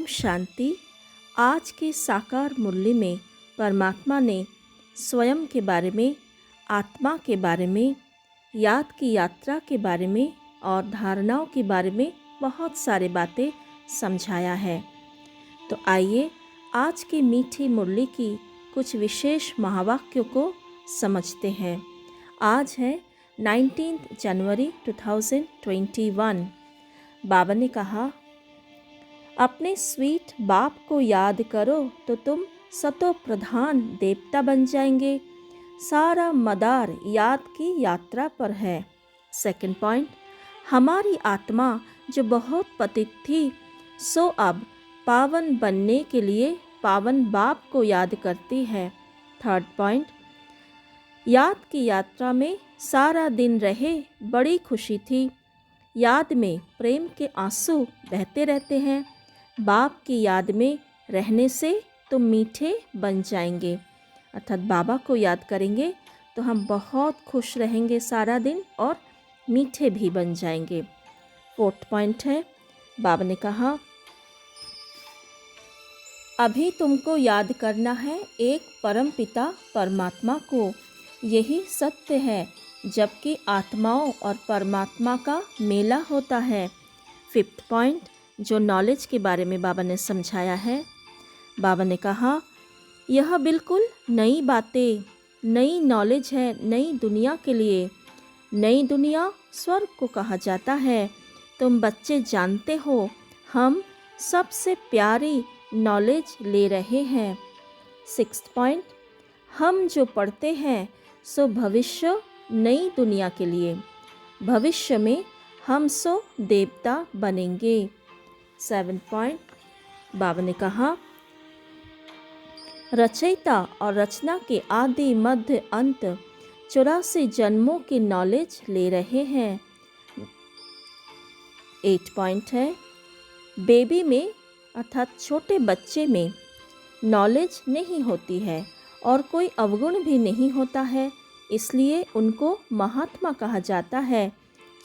शांति। आज के साकार मूल्य में परमात्मा ने स्वयं के बारे में, आत्मा के बारे में, याद की यात्रा के बारे में और धारणाओं के बारे में बहुत सारे बातें समझाया है। तो आइए आज के मीठी मुरली की कुछ विशेष महावाक्यों को समझते हैं। आज है 19 जनवरी 2021। बाबा ने कहा, अपने स्वीट बाप को याद करो तो तुम सतो प्रधान देवता बन जाएंगे। सारा मदार याद की यात्रा पर है। सेकंड पॉइंट, हमारी आत्मा जो बहुत पतित थी सो अब पावन बनने के लिए पावन बाप को याद करती है। थर्ड पॉइंट, याद की यात्रा में सारा दिन रहे बड़ी खुशी थी। याद में प्रेम के आंसू बहते रहते हैं। बाप की याद में रहने से तुम मीठे बन जाएंगे। अर्थात बाबा को याद करेंगे तो हम बहुत खुश रहेंगे सारा दिन और मीठे भी बन जाएंगे। फोर्थ पॉइंट है, बाबा ने कहा, अभी तुमको याद करना है एक परम पिता परमात्मा को। यही सत्य है जबकि आत्माओं और परमात्मा का मेला होता है। फिफ्थ पॉइंट, जो नॉलेज के बारे में बाबा ने समझाया है। बाबा ने कहा, यह बिल्कुल नई बातें, नई नॉलेज है नई दुनिया के लिए। नई दुनिया स्वर्ग को कहा जाता है। तुम बच्चे जानते हो हम सबसे प्यारी नॉलेज ले रहे हैं। सिक्स्थ पॉइंट, हम जो पढ़ते हैं सो भविष्य नई दुनिया के लिए। भविष्य में हम सो देवता बनेंगे। सेवेंथ पॉइंट, बाबा ने कहा, रचयिता और रचना के आदि मध्य अंत 84 जन्मों की नॉलेज ले रहे हैं। 8 पॉइंट है, बेबी में अर्थात छोटे बच्चे में नॉलेज नहीं होती है और कोई अवगुण भी नहीं होता है, इसलिए उनको महात्मा कहा जाता है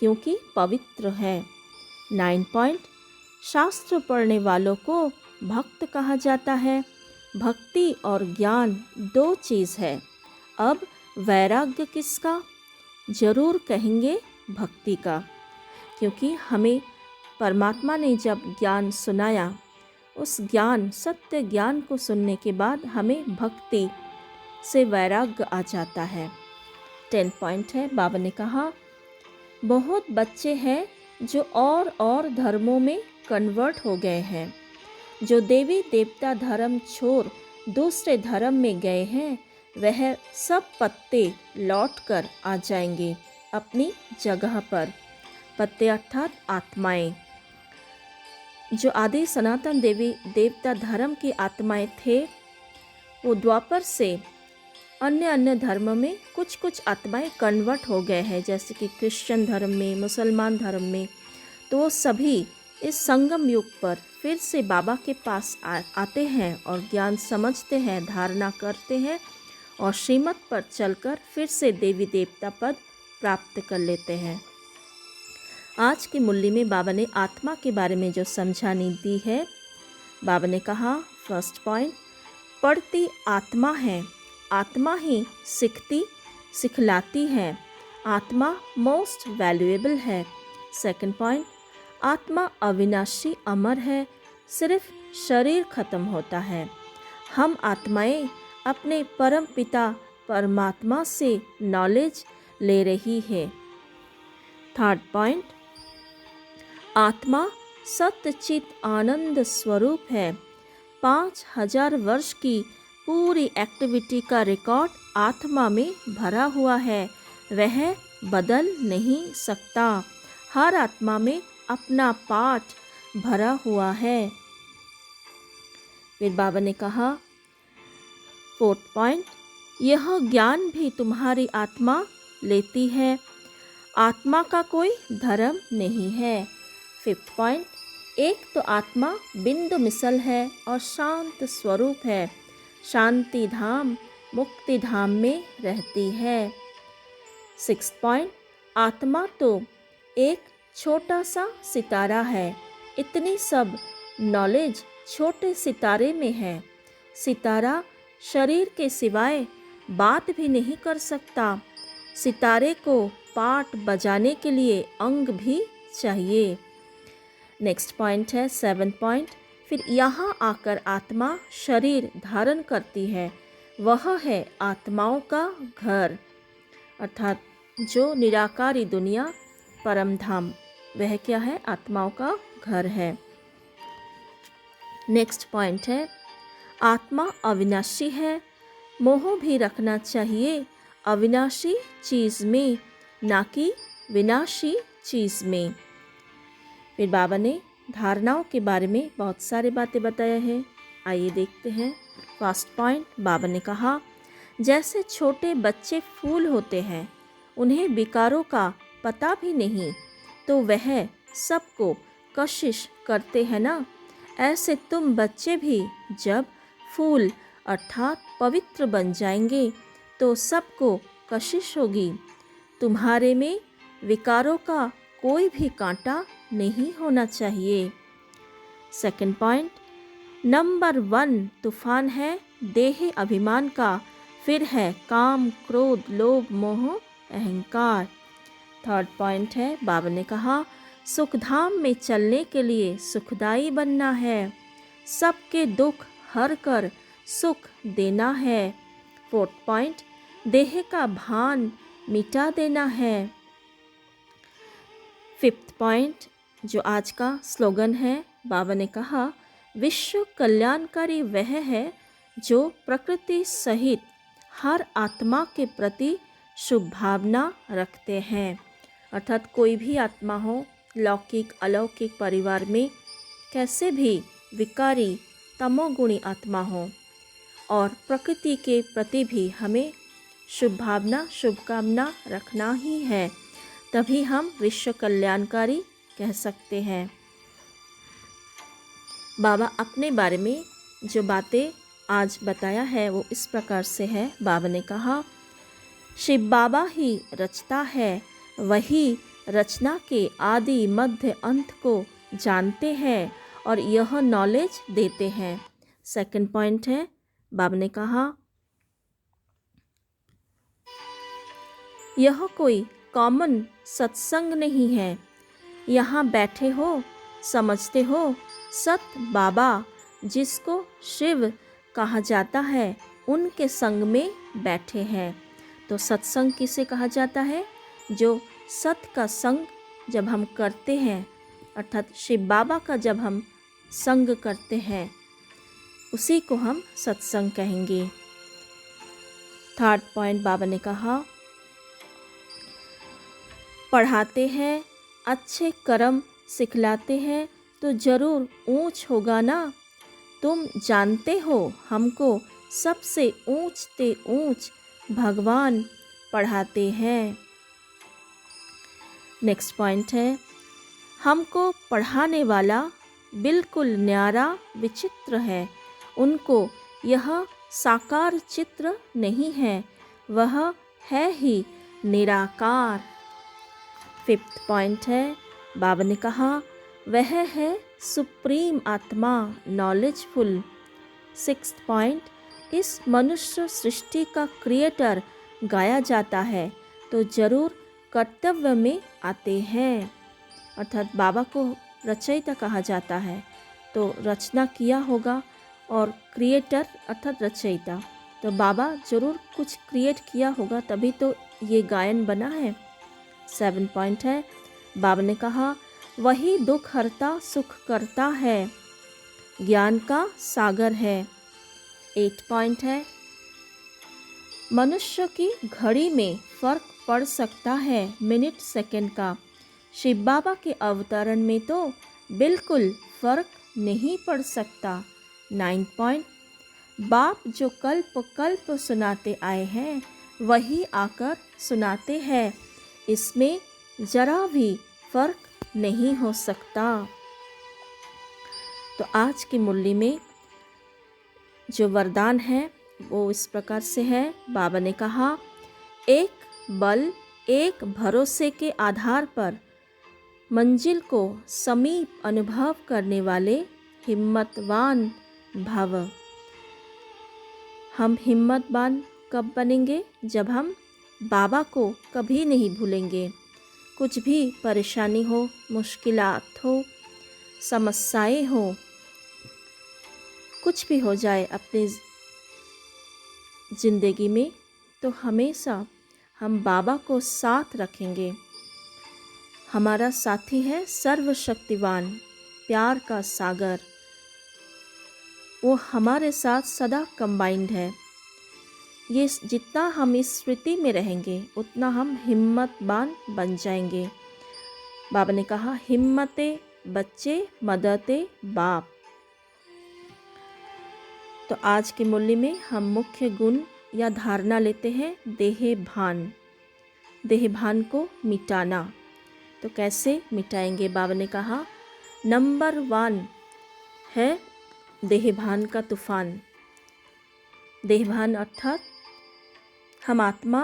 क्योंकि पवित्र है। 9 पॉइंट, शास्त्र पढ़ने वालों को भक्त कहा जाता है। भक्ति और ज्ञान दो चीज़ है। अब वैराग्य किसका? जरूर कहेंगे भक्ति का, क्योंकि हमें परमात्मा ने जब ज्ञान सुनाया, उस ज्ञान सत्य ज्ञान को सुनने के बाद हमें भक्ति से वैराग्य आ जाता है। 10 पॉइंट है, बाबा ने कहा, बहुत बच्चे हैं जो और धर्मों में कन्वर्ट हो गए हैं। जो देवी देवता धर्म छोड़ दूसरे धर्म में गए हैं वह सब पत्ते लौट कर आ जाएंगे अपनी जगह पर। पत्ते अर्थात आत्माएं। जो आदि सनातन देवी देवता धर्म की आत्माएं थे वो द्वापर से अन्य धर्म में कुछ आत्माएं कन्वर्ट हो गए हैं, जैसे कि क्रिश्चियन धर्म में, मुसलमान धर्म में। तो वो सभी इस संगम युग पर फिर से बाबा के पास आते हैं और ज्ञान समझते हैं, धारणा करते हैं और श्रीमत पर चलकर फिर से देवी देवता पद प्राप्त कर लेते हैं। आज की मुरली में बाबा ने आत्मा के बारे में जो समझानी दी है, बाबा ने कहा, फर्स्ट पॉइंट, पढ़ती आत्मा है। आत्मा ही सिखलाती है। आत्मा मोस्ट वैल्यूएबल है। सेकंड पॉइंट, आत्मा अविनाशी अमर है, सिर्फ शरीर खत्म होता है। हम आत्माएं अपने परम पिता परमात्मा से नॉलेज ले रही है। थर्ड पॉइंट, आत्मा सत्यचित आनंद स्वरूप है। 5000 वर्ष की पूरी एक्टिविटी का रिकॉर्ड आत्मा में भरा हुआ है, वह बदल नहीं सकता। हर आत्मा में अपना पाठ भरा हुआ है। फिर बाबा ने कहा, फोर्थ पॉइंट, यह ज्ञान भी तुम्हारी आत्मा लेती है। आत्मा का कोई धर्म नहीं है। फिफ्थ पॉइंट, एक तो आत्मा बिंदु मिसल है और शांत स्वरूप है। शांति धाम मुक्ति धाम में रहती है। सिक्स्थ पॉइंट, आत्मा तो एक छोटा सा सितारा है। इतनी सब नॉलेज छोटे सितारे में है। सितारा शरीर के सिवाय बात भी नहीं कर सकता। सितारे को पाट बजाने के लिए अंग भी चाहिए। नेक्स्ट पॉइंट है 7 पॉइंट। फिर यहाँ आकर आत्मा शरीर धारण करती है, वह है आत्माओं का घर, अर्थात जो निराकारी दुनिया परम धाम, वह क्या है? आत्माओं का घर है। नेक्स्ट पॉइंट है आत्मा अविनाशी है, मोह भी रखना चाहिए अविनाशी चीज़ में, ना कि विनाशी चीज़ में। फिर बाबा ने धारणाओं के बारे में बहुत सारी बातें बताया है, आइए देखते हैं। फर्स्ट पॉइंट, बाबा ने कहा जैसे छोटे बच्चे फूल होते हैं, उन्हें विकारों का पता भी नहीं, तो वह सबको कशिश करते हैं ना, ऐसे तुम बच्चे भी जब फूल अर्थात पवित्र बन जाएंगे तो सबको कशिश होगी। तुम्हारे में विकारों का कोई भी कांटा नहीं होना चाहिए। सेकंड पॉइंट, नंबर 1 तूफान है देह अभिमान का, फिर है काम क्रोध लोभ मोह अहंकार। थर्ड पॉइंट है बाबा ने कहा सुखधाम में चलने के लिए सुखदाई बनना है, सबके दुख हर कर सुख देना है। फोर्थ पॉइंट, देह का भान मिटा देना है। फिफ्थ पॉइंट, जो आज का स्लोगन है, बाबा ने कहा विश्व कल्याणकारी वह है जो प्रकृति सहित हर आत्मा के प्रति शुभ भावना रखते हैं, अर्थात कोई भी आत्मा हो, लौकिक अलौकिक परिवार में कैसे भी विकारी तमोगुणी आत्मा हो, और प्रकृति के प्रति भी हमें शुभ भावना शुभकामना रखना ही है, तभी हम विश्व कल्याणकारी कह सकते हैं। बाबा अपने बारे में जो बातें आज बताया है वो इस प्रकार से है। बाबा ने कहा शिव बाबा ही रचता है, वही रचना के आदि मध्य अंत को जानते हैं और यह नॉलेज देते हैं। सेकंड पॉइंट है, बाबा ने कहा यह कोई कॉमन सत्संग नहीं है, यहाँ बैठे हो समझते हो सत बाबा जिसको शिव कहा जाता है उनके संग में बैठे हैं। तो सत्संग किसे कहा जाता है? जो सत का संग जब हम करते हैं, अर्थात शिव बाबा का जब हम संग करते हैं, उसी को हम सत्संग कहेंगे। थर्ड पॉइंट, बाबा ने कहा पढ़ाते हैं अच्छे कर्म सिखलाते हैं तो जरूर ऊंच होगा ना, तुम जानते हो हमको सबसे ऊंच ते ऊंच भगवान पढ़ाते हैं। नेक्स्ट पॉइंट है हमको पढ़ाने वाला बिल्कुल न्यारा विचित्र है, उनको यह साकार चित्र नहीं है, वह है ही निराकार। फिफ्थ पॉइंट है, बाबा ने कहा वह है सुप्रीम आत्मा नॉलेजफुल। सिक्स्थ पॉइंट, इस मनुष्य सृष्टि का क्रिएटर गाया जाता है तो जरूर कर्तव्य में आते हैं, अर्थात बाबा को रचयिता कहा जाता है, तो रचना किया होगा, और क्रिएटर अर्थात रचयिता, तो बाबा जरूर कुछ क्रिएट किया होगा तभी तो ये गायन बना है। 7 पॉइंट है, बाबा ने कहा वही दुख हरता सुख करता है, ज्ञान का सागर है। 8 पॉइंट है, मनुष्य की घड़ी में फर्क पड़ सकता है मिनट सेकंड का, शिव बाबा के अवतरण में तो बिल्कुल फर्क नहीं पड़ सकता। 9 पॉइंट, बाप जो कल्प कल्प सुनाते आए हैं वही आकर सुनाते हैं, इसमें जरा भी फर्क नहीं हो सकता। तो आज की मुरली में जो वरदान है वो इस प्रकार से है। बाबा ने कहा एक बल एक भरोसे के आधार पर मंजिल को समीप अनुभव करने वाले हिम्मतवान भव। हम हिम्मतवान कब बनेंगे? जब हम बाबा को कभी नहीं भूलेंगे। कुछ भी परेशानी हो, मुश्किलात हो, समस्याएं हो, कुछ भी हो जाए अपनी ज़िंदगी में, तो हमेशा हम बाबा को साथ रखेंगे। हमारा साथी है सर्वशक्तिवान, प्यार का सागर। वो हमारे साथ सदा कंबाइंड है। ये जितना हम इस स्मृति में रहेंगे उतना हम हिम्मतवान बन जाएंगे। बाबा ने कहा, हिम्मते बच्चे मदते बाप। तो आज के मूल्य में हम मुख्य गुण या धारणा लेते हैं देह भान। देह भान को मिटाना। तो कैसे मिटाएंगे? बाबा ने कहा, नंबर 1 है देह भान का तूफान। देह भान अर्थात हम आत्मा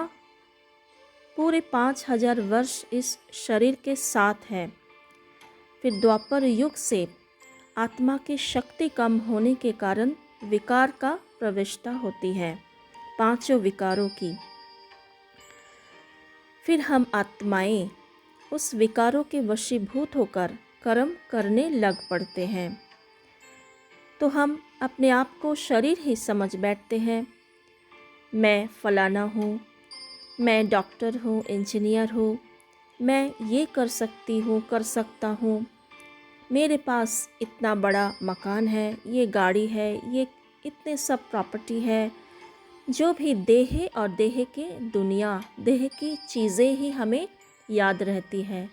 पूरे 5000 वर्ष इस शरीर के साथ है। फिर द्वापर युग से आत्मा की शक्ति कम होने के कारण विकार का प्रविष्टा होती है, 5 विकारों की। फिर हम आत्माएं उस विकारों के वशीभूत होकर कर्म करने लग पड़ते हैं। तो हम अपने आप को शरीर ही समझ बैठते हैं। मैं फलाना हूँ, मैं डॉक्टर हूँ, इंजीनियर हूँ, मैं ये कर सकती हूँ, कर सकता हूँ, मेरे पास इतना बड़ा मकान है, ये गाड़ी है, ये इतने सब प्रॉपर्टी है। जो भी देह और देह के दुनिया, देह की चीज़ें ही हमें याद रहती है।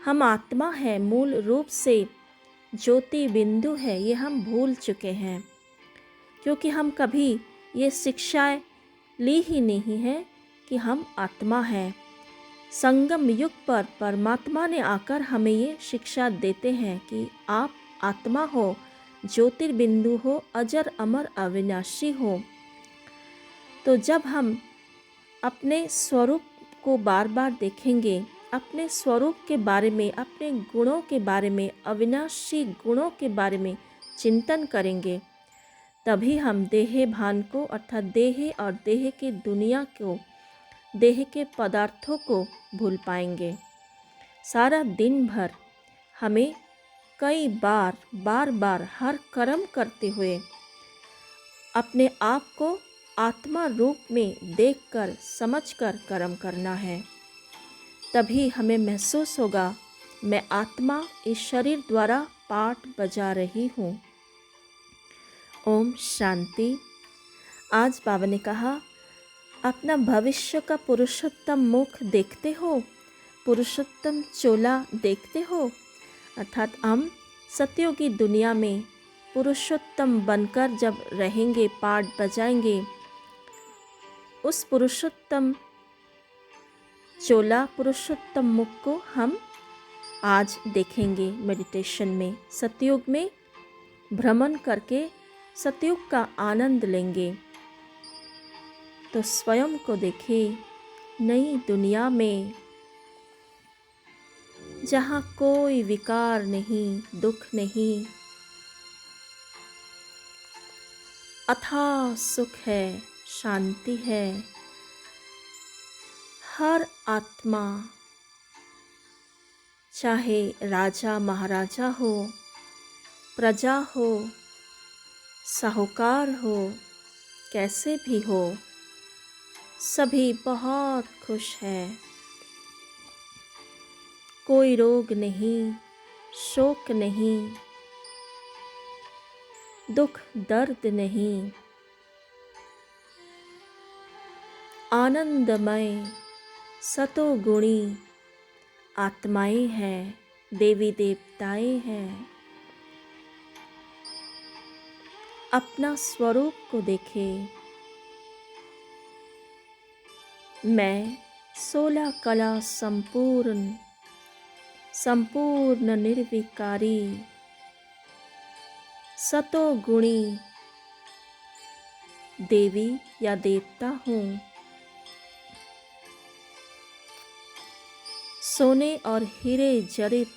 हम आत्मा है, मूल रूप से ज्योति बिंदु है, ये हम भूल चुके हैं। क्योंकि हम कभी ये शिक्षाएं ली ही नहीं है कि हम आत्मा हैं। संगम युग पर परमात्मा ने आकर हमें ये शिक्षा देते हैं कि आप आत्मा हो, ज्योतिर्बिंदु हो, अजर अमर अविनाशी हो। तो जब हम अपने स्वरूप को बार बार देखेंगे, अपने स्वरूप के बारे में, अपने गुणों के बारे में, अविनाशी गुणों के बारे में चिंतन करेंगे, तभी हम देह भान को अर्थात देह और देह की दुनिया को, देह के पदार्थों को भूल पाएंगे। सारा दिन भर हमें कई बार बार हर कर्म करते हुए अपने आप को आत्मा रूप में देखकर समझकर कर्म करना है। तभी हमें महसूस होगा, मैं आत्मा इस शरीर द्वारा पाठ बजा रही हूँ। ओम शांति। आज बाबा ने कहा, अपना भविष्य का पुरुषोत्तम मुख देखते हो, पुरुषोत्तम चोला देखते हो। अर्थात हम सतयुगी दुनिया में पुरुषोत्तम बनकर जब रहेंगे, पाठ बजाएंगे, उस पुरुषोत्तम चोला, पुरुषोत्तम मुख को हम आज देखेंगे मेडिटेशन में। सतयुग में भ्रमण करके सतयुग का आनंद लेंगे। तो स्वयं को देखें नई दुनिया में, जहाँ कोई विकार नहीं, दुख नहीं, अथाह सुख है, शांति है। हर आत्मा, चाहे राजा महाराजा हो, प्रजा हो, साहूकार हो, कैसे भी हो, सभी बहुत खुश है। कोई रोग नहीं, शोक नहीं, दुख दर्द नहीं, आनंदमय सतोगुणी आत्माएं हैं, देवी देवताएं हैं। अपना स्वरूप को देखें। मैं 16 कला संपूर्ण, संपूर्ण निर्विकारी सतोगुणी देवी या देवता हूँ। सोने और हीरे जड़ित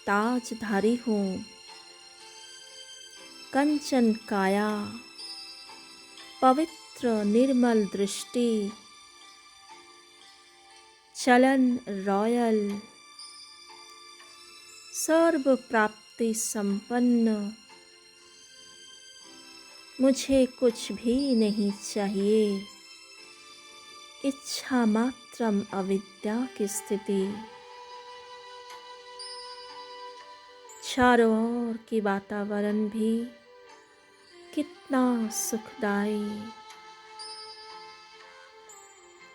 ताजधारी हूँ। कंचन काया, पवित्र निर्मल दृष्टि, चलन रॉयल, सर्व प्राप्ति संपन्न, मुझे कुछ भी नहीं चाहिए, इच्छा मात्रम अविद्या की स्थिति। चारों ओर की वातावरण भी कितना सुखदाई,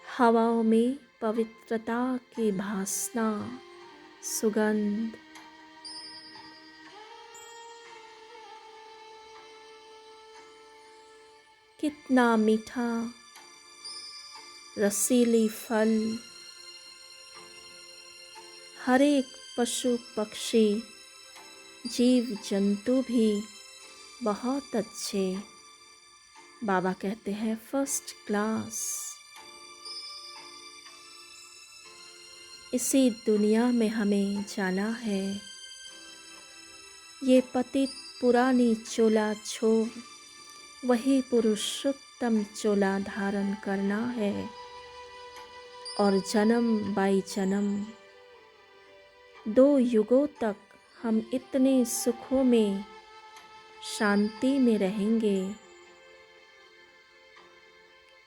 हवाओं में पवित्रता की भासना, सुगंध, कितना मीठा रसीली फल, हर एक पशु पक्षी जीव जंतु भी बहुत अच्छे, बाबा कहते हैं फर्स्ट क्लास। इसी दुनिया में हमें जाना है, ये पतित पुरानी चोला छोड़ वही पुरुषोत्तम चोला धारण करना है, और जन्म बाई जन्म 2 युगों तक हम इतने सुखों में शांति में रहेंगे।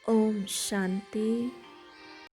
ओम शांति।